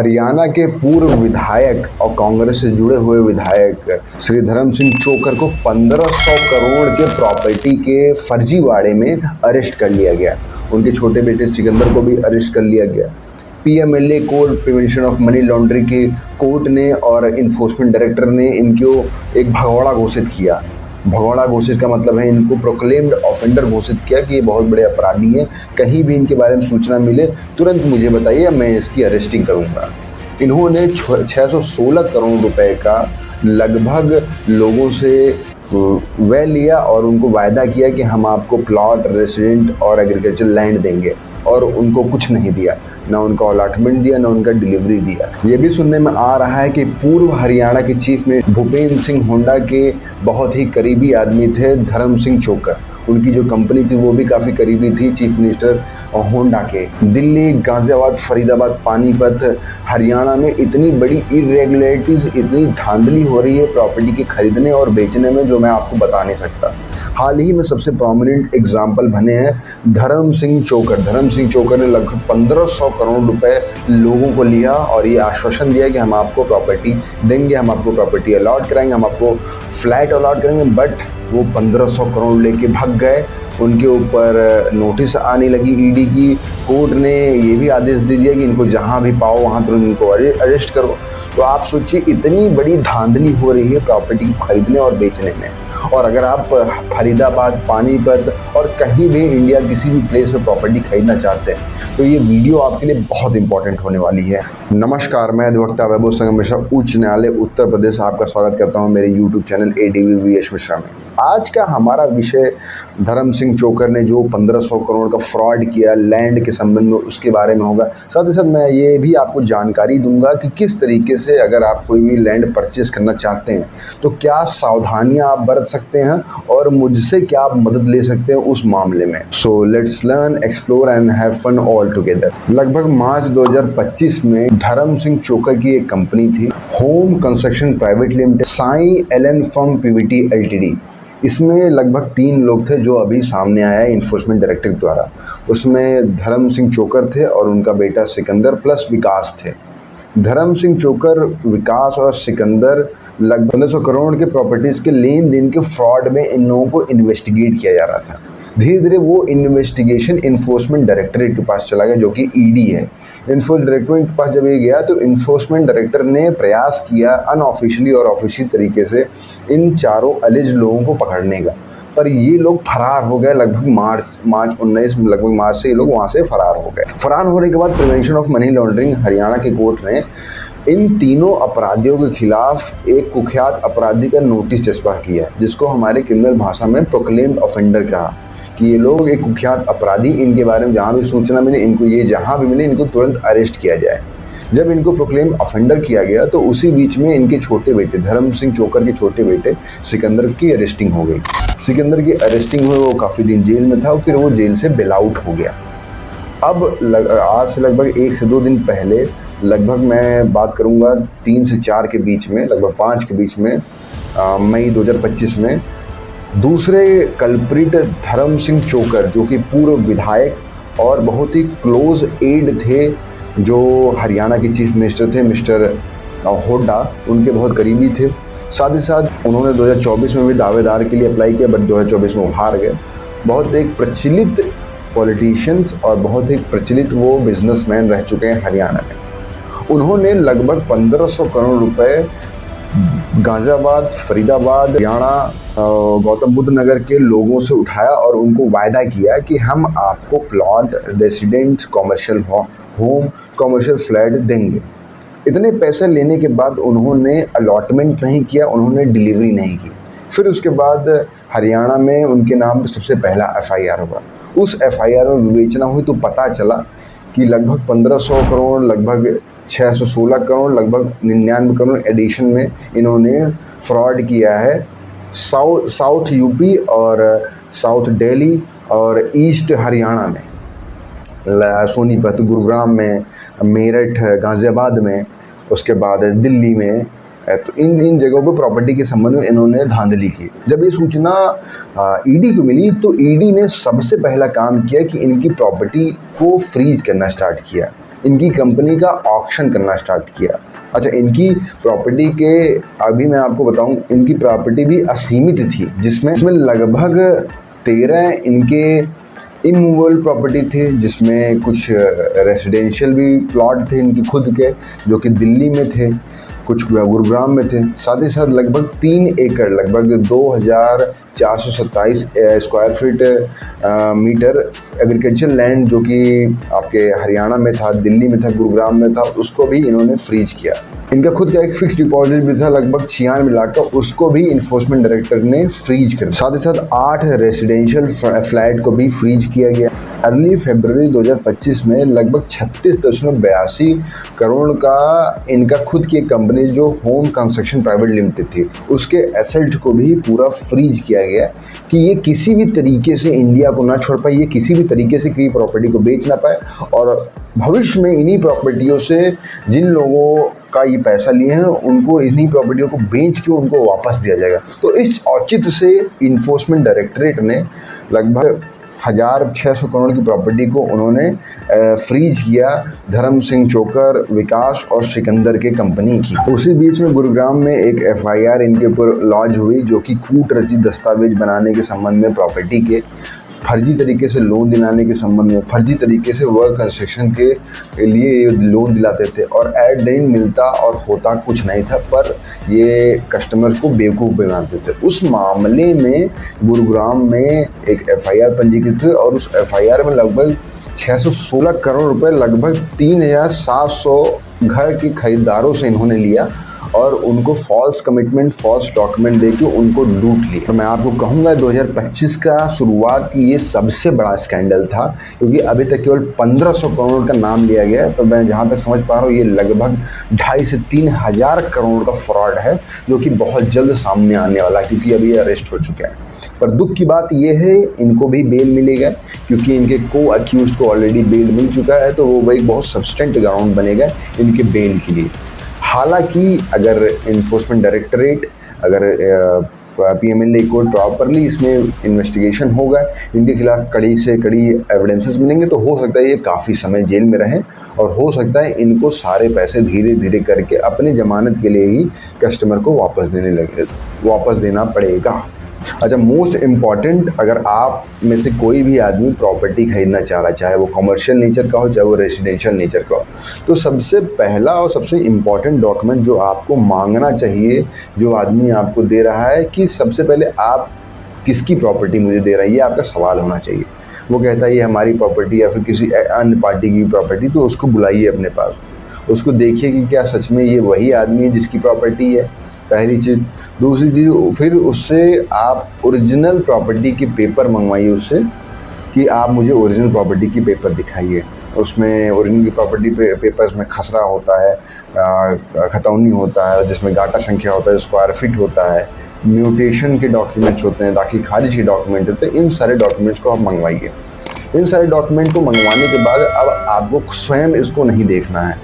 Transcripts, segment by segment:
हरियाणा के पूर्व विधायक और कांग्रेस से जुड़े हुए विधायक श्री धर्म सिंह चोकर को 1500 करोड़ के प्रॉपर्टी के फर्जीवाड़े में अरेस्ट कर लिया गया। उनके छोटे बेटे सिकंदर को भी अरेस्ट कर लिया गया। PMLA court prevention of money laundering की कोर्ट ने और इन्फोर्समेंट डायरेक्टर ने इनको एक भगौड़ा घोषित किया। भगौड़ा घोषित का मतलब है इनको प्रोक्लेम्ड ऑफेंडर घोषित किया कि ये बहुत बड़े अपराधी हैं। कहीं भी इनके बारे में सूचना मिले तुरंत मुझे बताइए, मैं इसकी अरेस्टिंग करूंगा। इन्होंने 616 करोड़ रुपए का लगभग लोगों से व्यय लिया और उनको वायदा किया कि हम आपको प्लॉट, रेसिडेंट और एग्रीकल्चर लैंड देंगे, और उनको कुछ नहीं दिया, ना उनका अलॉटमेंट दिया, ना उनका डिलीवरी दिया। ये भी सुनने में आ रहा है कि पूर्व हरियाणा के चीफ मिनिस्टर भूपेंद्र सिंह हुड्डा के बहुत ही करीबी आदमी थे धर्म सिंह चोकर। उनकी जो कंपनी थी वो भी काफ़ी करीबी थी चीफ मिनिस्टर हुड्डा के। दिल्ली, गाजियाबाद, फरीदाबाद, पानीपत, हरियाणा में इतनी बड़ी इरेगुलरिटीज़, इतनी धांधली हो रही है प्रॉपर्टी के खरीदने और बेचने में, जो मैं आपको बता नहीं सकता। हाल ही में सबसे प्रोमिनेंट एग्जाम्पल बने हैं धर्म सिंह चोकर। धर्म सिंह चोकर ने लगभग 1500 करोड़ रुपए लोगों को लिया और ये आश्वासन दिया कि हम आपको प्रॉपर्टी देंगे, हम आपको प्रॉपर्टी अलॉट कराएंगे, हम आपको फ्लैट अलॉट करेंगे। बट वो 1500 करोड़ लेके भाग गए। उनके ऊपर नोटिस आने लगी ईडी की। कोर्ट ने ये भी आदेश दे दिया कि इनको जहाँ भी पाओ वहाँ तुरंत इनको अरेस्ट करो। तो आप सोचिए, इतनी बड़ी धांधली हो रही है प्रॉपर्टी को खरीदने और बेचने में। और अगर आप फरीदाबाद, पानीपत और कहीं भी इंडिया किसी भी प्लेस में प्रॉपर्टी खरीदना चाहते हैं तो ये वीडियो आपके लिए बहुत इंपॉर्टेंट होने वाली है। नमस्कार, मैं अधिवक्ता वैभव संगम मिश्रा, उच्च न्यायालय उत्तर प्रदेश, आपका स्वागत करता हूं मेरे यूट्यूब चैनल ADVVH मिश्रा में। आज का हमारा विषय धर्म सिंह चोकर ने जो 1500 करोड़ का फ्रॉड किया लैंड के संबंध में, उसके बारे में होगा। साथ ही साथ मैं ये भी आपको जानकारी दूंगा कि किस तरीके से अगर आप कोई भी लैंड परचेस करना चाहते हैं तो क्या सावधानियां आप बरत सकते हैं और मुझसे क्या आप मदद ले सकते हैं उस मामले में। So let's learn, explore and have fun all together. लगभग मार्च 2025 में धर्म सिंह चोकर की एक कंपनी थी, home construction private limited, Sai Allen firm PVT LTD। इसमें लगभग 3 लोग थे जो अभी सामने आया है इन्फोर्समेंट डायरेक्टर द्वारा। उसमें धर्म सिंह चोकर थे और उनका बेटा सिकंदर प्लस विकास थे। धर्म सिंह चोकर, विकास और सिकंदर लगभग 1500 करोड़ के प्रॉपर्टीज़ के लेन देन के फ्रॉड में इन लोगों को इन्वेस्टिगेट किया जा रहा था। धीरे धीरे वो इन्वेस्टिगेशन इन्फोर्समेंट डायरेक्टरेट के पास चला गया, जो कि ED है। इन्फोर्समेंट डायरेक्टरेट के पास जब ये गया तो इन्फोर्समेंट डायरेक्टर ने प्रयास किया अनऑफिशियली और ऑफिशियल तरीके से इन चारों एलिज लोगों को पकड़ने का, पर ये लोग फरार हो गए। लगभग मार्च 19 में, लगभग मार्च से ये लोग वहाँ से फरार हो गए। फरार होने के बाद prevention of money laundering Haryana की कोर्ट ने इन तीनों अपराधियों के खिलाफ एक कुख्यात अपराधी का नोटिस चस्पा किया, जिसको हमारे क्रिमिनल भाषा में प्रोक्लेम्ड ऑफेंडर कहा कि ये लोग एक कुख्यात अपराधी, इनके बारे में जहाँ भी सूचना मिले, इनको ये जहाँ भी मिले इनको तुरंत अरेस्ट किया जाए। जब इनको प्रोक्लेम ऑफेंडर किया गया तो उसी बीच में इनके छोटे बेटे धर्म सिंह चोकर के छोटे बेटे सिकंदर की अरेस्टिंग हो गई। सिकंदर की अरेस्टिंग हुई, वो काफ़ी दिन जेल में था, फिर वो जेल से बेल आउट हो गया। अब आज से लगभग 1 से 2 दिन पहले, लगभग मैं बात करूँगा 3 से 4 के बीच में, लगभग 5 के बीच में, मई 2025 में दूसरे कल्प्रिट धर्म सिंह चोकर, जो कि पूर्व विधायक और बहुत ही क्लोज एड थे जो हरियाणा के चीफ मिनिस्टर थे मिस्टर हुड्डा, उनके बहुत करीबी थे। साथ ही साथ उन्होंने 2024 में भी दावेदार के लिए अप्लाई किया, बट 2024 में वो हार गए। बहुत एक प्रचलित पॉलिटिशियंस और बहुत एक प्रचलित वो बिजनेसमैन रह चुके हैं हरियाणा में। उन्होंने लगभग 1500 करोड़ रुपए गाजियाबाद, फरीदाबाद, हरियाणा, गौतम बुद्ध नगर के लोगों से उठाया और उनको वायदा किया कि हम आपको plot, resident, commercial home, commercial flat देंगे। इतने पैसे लेने के बाद उन्होंने अलॉटमेंट नहीं किया, उन्होंने डिलीवरी नहीं की। फिर उसके बाद हरियाणा में उनके नाम सबसे पहला FIR हुआ। उस FIR में विवेचना हुई तो पता चला कि लगभग 1500 करोड़, लगभग 616 करोड़, लगभग 99 करोड़ एडिशन में इन्होंने फ्रॉड किया है साउथ यूपी और साउथ दिल्ली और ईस्ट हरियाणा में, सोनीपत, गुरुग्राम में, मेरठ, गाजियाबाद में, उसके बाद दिल्ली में। तो इन जगहों पर प्रॉपर्टी के संबंध में इन्होंने धांधली की। जब ये सूचना ईडी को मिली तो ईडी ने सबसे पहला काम किया कि इनकी प्रॉपर्टी को फ्रीज करना स्टार्ट किया। इनकी कंपनी का ऑक्शन करना स्टार्ट किया। अच्छा, इनकी प्रॉपर्टी के अभी मैं आपको बताऊं, इनकी प्रॉपर्टी भी असीमित थी, जिसमें लगभग 13 इनके इमूवेबल प्रॉपर्टी थे, जिसमें कुछ रेसिडेंशियल भी प्लॉट थे इनके खुद के, जो कि दिल्ली में थे, कुछ गुरुग्राम में थे। साथ ही साथ लगभग 3 एकड़, लगभग 2427 square feet meter agriculture land, जो कि आपके हरियाणा में था, दिल्ली में था, गुरुग्राम में था, उसको भी इन्होंने फ्रीज किया। इनका खुद का एक फिक्स डिपॉजिट भी था लगभग 96 लाख का, उसको भी इन्फोर्समेंट डायरेक्टर ने फ्रीज कर दिया। साथ ही साथ 8 रेसिडेंशियल फ्लैट को भी फ्रीज किया गया। अर्ली फरवरी 2025 में लगभग 36.82 करोड़ का इनका खुद की एक कंपनी जो होम कंस्ट्रक्शन प्राइवेट लिमिटेड थी, उसके एसेट्स को भी पूरा फ्रीज किया गया कि ये किसी भी तरीके से इंडिया को ना छोड़ पाए, ये किसी भी तरीके से किसी प्रॉपर्टी को बेच ना पाए, और भविष्य में इन्हीं प्रॉपर्टियों से जिन लोगों का ये पैसा लिए हैं उनको इन्हीं प्रॉपर्टियों को बेच के उनको वापस दिया जाएगा। तो इस औचित्य से इन्फोर्समेंट डायरेक्टरेट ने लगभग 1600 करोड़ की प्रॉपर्टी को उन्होंने फ्रीज किया धर्म सिंह चोकर, विकास और सिकंदर के कंपनी की। उसी बीच में गुरुग्राम में एक FIR इनके ऊपर लॉन्च हुई, जो कि कूट रचित दस्तावेज बनाने के संबंध में, प्रॉपर्टी के फर्जी तरीके से लोन दिलाने के संबंध में, फर्जी तरीके से वर्क कंस्ट्रक्शन के लिए लोन दिलाते थे, और एट द एंड मिलता और होता कुछ नहीं था, पर ये कस्टमर्स को बेवकूफ़ बनाते थे। उस मामले में गुरुग्राम में एक FIR पंजीकृत हुई, और उस FIR में लगभग 616 करोड़ रुपए लगभग 3700 घर के खरीदारों से इन्होंने लिया, और उनको फॉल्स कमिटमेंट, फॉल्स डॉक्यूमेंट देके उनको लूट लिया। तो मैं आपको कहूँगा 2025 का शुरुआत की ये सबसे बड़ा स्कैंडल था, क्योंकि अभी तक केवल 1500 करोड़ का नाम लिया गया है, तो मैं जहाँ तक समझ पा रहा हूँ ये लगभग 2,500 से 3,000 करोड़ का फ्रॉड है, जो कि बहुत जल्द सामने आने वाला है, क्योंकि अभी अरेस्ट हो चुका है। पर दुख की बात यह है, इनको भी बेल मिलेगा, क्योंकि इनके को अक्यूज को ऑलरेडी बेल मिल चुका है, तो वो एक बहुत सब्सटेंट ग्राउंड बनेगा इनके बेल के लिए। हालांकि अगर इन्फोर्समेंट डायरेक्टरेट, अगर PMLA को प्रॉपरली इसमें इन्वेस्टिगेशन होगा, इनके खिलाफ कड़ी से कड़ी एविडेंसेस मिलेंगे, तो हो सकता है ये काफ़ी समय जेल में रहें, और हो सकता है इनको सारे पैसे धीरे धीरे करके अपनी जमानत के लिए ही कस्टमर को वापस देना पड़ेगा। अच्छा, मोस्ट इम्पॉर्टेंट, अगर आप में से कोई भी आदमी प्रॉपर्टी खरीदना चाह रहा, चाहे वो कमर्शियल नेचर का हो, चाहे वो रेजिडेंशियल नेचर का हो, तो सबसे पहला और सबसे इम्पॉर्टेंट डॉक्यूमेंट जो आपको मांगना चाहिए, जो आदमी आपको दे रहा है, कि सबसे पहले आप किसकी प्रॉपर्टी मुझे दे रहा है, ये आपका सवाल होना चाहिए। वो कहता है ये हमारी प्रॉपर्टी या फिर किसी अन्य पार्टी की प्रॉपर्टी, तो उसको बुलाइए अपने पास, उसको देखिए कि क्या सच में ये वही आदमी है जिसकी प्रॉपर्टी है, पहली चीज़। दूसरी चीज़, फिर उससे आप ओरिजिनल प्रॉपर्टी के पेपर मंगवाइए उससे, कि आप मुझे ओरिजिनल प्रॉपर्टी की पेपर दिखाइए। उसमें ओरिजिनल की प्रॉपर्टी पेपर्स में खसरा होता है, खतौनी होता है, जिसमें गाटा संख्या होता है, स्क्वायर फीट होता है, म्यूटेशन के डॉक्यूमेंट्स होते हैं, दाखिल खारिज के डॉक्यूमेंट होते हैं। इन सारे डॉक्यूमेंट्स को आप मंगवाइए। इन सारे डॉक्यूमेंट को मंगवाने के बाद अब आपको स्वयं इसको नहीं देखना है,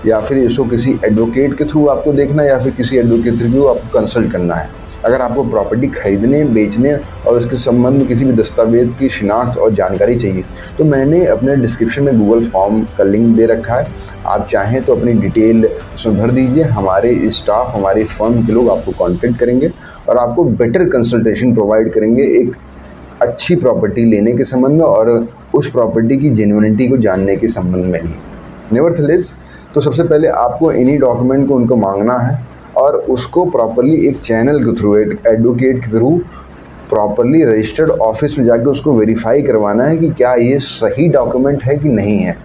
या फिर इसको किसी एडवोकेट के थ्रू आपको देखना है, या फिर किसी एडवोकेट के थ्रू आपको कंसल्ट करना है। अगर आपको प्रॉपर्टी खरीदने, बेचने और उसके संबंध में किसी भी दस्तावेज की शिनाख्त और जानकारी चाहिए, तो मैंने अपने डिस्क्रिप्शन में गूगल फॉर्म का लिंक दे रखा है। आप चाहें तो अपनी डिटेल उसमें भर दीजिए। हमारे स्टाफ, हमारे फर्म के लोग आपको कॉन्टेक्ट करेंगे और आपको बेटर कंसल्टेशन प्रोवाइड करेंगे एक अच्छी प्रॉपर्टी लेने के संबंध में, और उस प्रॉपर्टी की जेन्युइनिटी को जानने के संबंध में भी। नेवरथलेस, तो सबसे पहले आपको इन्हीं डॉक्यूमेंट को उनको मांगना है, और उसको प्रॉपरली एक चैनल के थ्रू, एक एडवोकेट के थ्रू प्रॉपरली रजिस्टर्ड ऑफिस में जाकर उसको वेरीफाई करवाना है कि क्या ये सही डॉक्यूमेंट है कि नहीं है।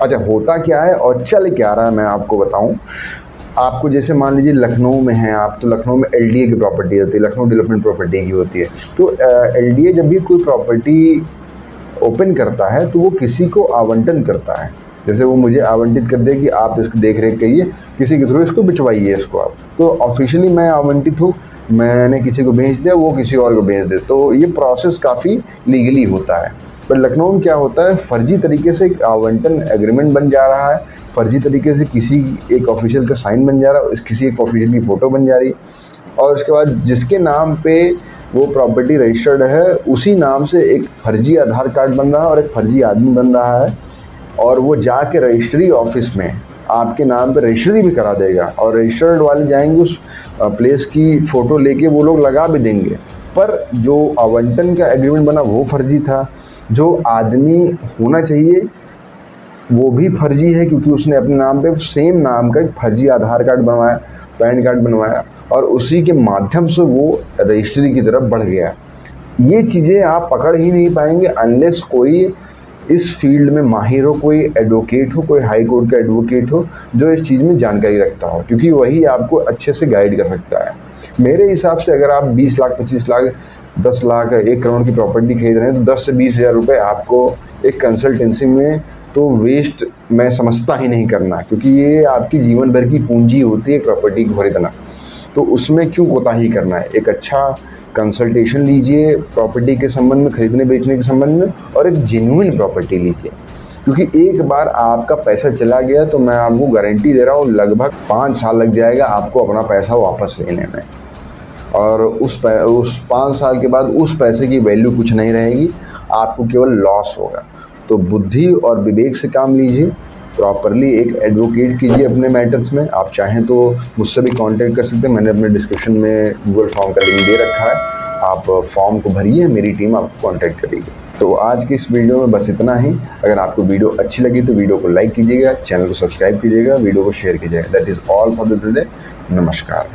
अच्छा, होता क्या है और चल क्या रहा है मैं आपको बताऊं। आपको जैसे मान लीजिए लखनऊ में हैं आप, तो लखनऊ में LDA की प्रॉपर्टी होती है, लखनऊ डेवलपमेंट प्रॉपर्टी की होती है। तो LDA जब भी कोई प्रॉपर्टी ओपन करता है तो वो किसी को आवंटन करता है। जैसे वो मुझे आवंटित कर दे कि आप इसकी देख रेख करिए, किसी के थ्रू इसको बिचवाइए इसको आप, तो ऑफिशियली मैं आवंटित हूँ, मैंने किसी को भेज दिया, वो किसी और को भेज दे, तो ये प्रोसेस काफ़ी लीगली होता है। पर लखनऊ में क्या होता है, फर्जी तरीके से एक आवंटन एग्रीमेंट बन जा रहा है, फर्जी तरीके से किसी एक ऑफिशियल का साइन बन जा रहा है, किसी एक ऑफिशियल की फ़ोटो बन जा रही है, और उसके बाद जिसके नाम पे वो प्रॉपर्टी रजिस्टर्ड है उसी नाम से एक फर्जी आधार कार्ड बन रहा है और एक फर्जी आदमी बन रहा है। और वो जाके रजिस्ट्री ऑफिस में आपके नाम पे रजिस्ट्री भी करा देगा, और रजिस्टर्ड वाले जाएंगे उस प्लेस की फ़ोटो लेके वो लोग लगा भी देंगे। पर जो आवंटन का एग्रीमेंट बना वो फर्जी था, जो आदमी होना चाहिए वो भी फर्जी है, क्योंकि उसने अपने नाम पे सेम नाम का एक फर्जी आधार कार्ड बनवाया, पैन कार्ड बनवाया, और उसी के माध्यम से वो रजिस्ट्री की तरफ बढ़ गया। ये चीज़ें आप पकड़ ही नहीं पाएंगे अनलेस कोई इस फील्ड में माहिर हो, कोई एडवोकेट हो, कोई हाई कोर्ट का एडवोकेट हो जो इस चीज़ में जानकारी रखता हो, क्योंकि वही आपको अच्छे से गाइड कर सकता है। मेरे हिसाब से अगर आप 20 लाख, 25 लाख, 10 लाख, 1 करोड़ की प्रॉपर्टी खरीद रहे हैं तो 10 से 20 हज़ार रुपये आपको एक कंसल्टेंसी में तो वेस्ट मैं समझता ही नहीं करना, क्योंकि ये आपकी जीवन भर की पूंजी होती है प्रॉपर्टी को खरीदना। तो उसमें क्यों कोताही करना है? एक अच्छा कंसल्टेशन लीजिए प्रॉपर्टी के संबंध में, खरीदने बेचने के संबंध में, और एक जेन्युइन प्रॉपर्टी लीजिए, क्योंकि एक बार आपका पैसा चला गया तो मैं आपको गारंटी दे रहा हूँ लगभग 5 साल लग जाएगा आपको अपना पैसा वापस लेने में, और उस 5 साल के बाद उस पैसे की वैल्यू कुछ नहीं रहेगी, आपको केवल लॉस होगा। तो बुद्धि और विवेक से काम लीजिए, प्रॉपरली एक एडवोकेट कीजिए अपने मैटर्स में। आप चाहें तो मुझसे भी कांटेक्ट कर सकते हैं, मैंने अपने डिस्क्रिप्शन में गूगल फॉर्म का लिंक दे रखा है, आप फॉर्म को भरिए, मेरी टीम आपको कांटेक्ट करेगी। तो आज की इस वीडियो में बस इतना ही। अगर आपको वीडियो अच्छी लगी तो वीडियो को लाइक कीजिएगा, चैनल को सब्सक्राइब कीजिएगा, वीडियो को शेयर कीजिएगा। That is all for the today. नमस्कार।